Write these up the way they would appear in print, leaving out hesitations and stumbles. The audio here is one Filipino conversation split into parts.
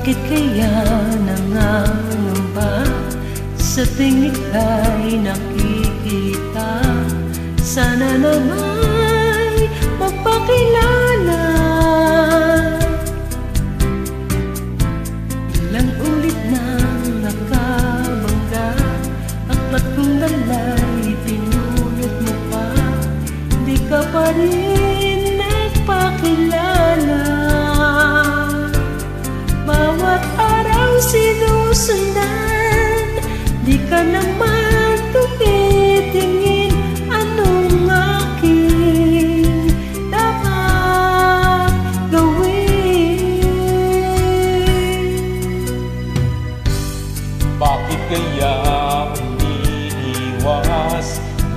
Bakit kaya nangangamba sa tuwing ika'y nakikita? Sana nama'y magpakilala. Ilang ulit nang nakabangga, aklat kong dala'y pinulot mo pa, di ka pa rin nagpakilala. Bawat araw sinusundan, di ka naman tumitingin. Anong aking dapat gawin? Bakit kaya umiiwas?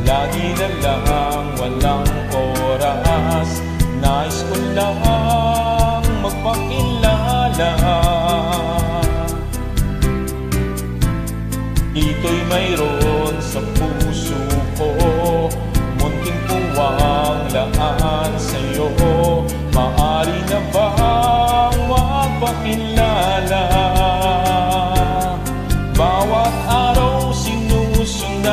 Lagi na lang walang oras. Nais ko lang magpakilala. Ito'y mayroon sa puso ko, munting puwang laan sa'yo. Maaari na bang magpakilala? Bawat araw sinusundan,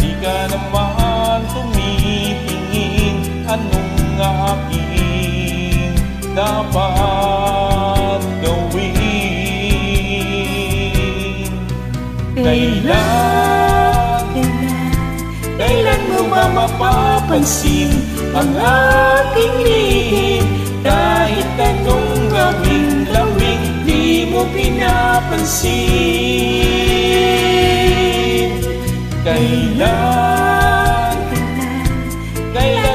di ka naman tumitingin. Anong aking dapat gawin? Kailan mo ba mapapansin ang aking lihim? Kahit anong gawing lamig, di mo pinapansin. Kailan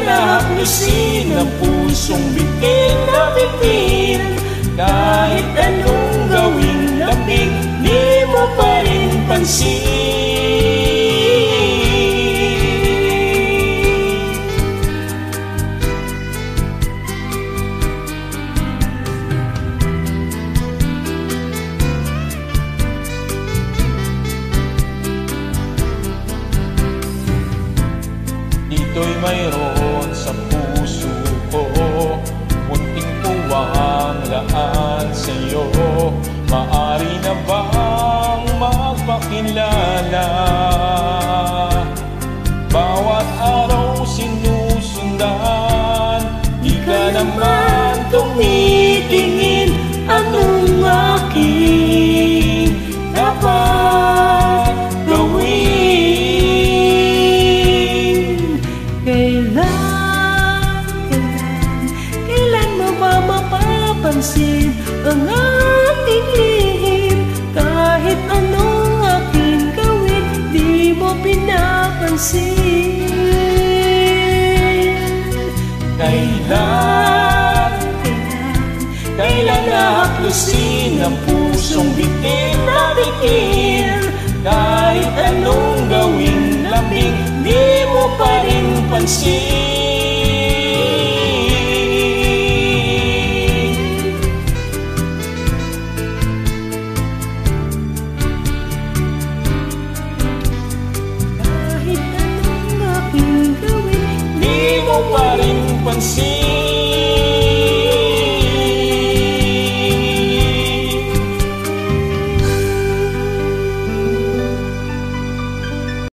nahaplusin ang pusong bitin na bitin? Kahit anong gawing lamig, di mo pa rin pansin. Ito'y mayroon sa puso ko, munting puwang laan sa'yo. Maaari na bang magpakilala? Bawat araw sinusundan, di ka naman tumitingin. Anong aking dapat gawin? Kailan mo ba mapapansin ang ating lihim? Kahit anong aking gawin, di mo pinapansin. Kailan nahaplusin ang pusong bitin na bitin? Kahit anong gawing lamig, di mo pa rin pansin.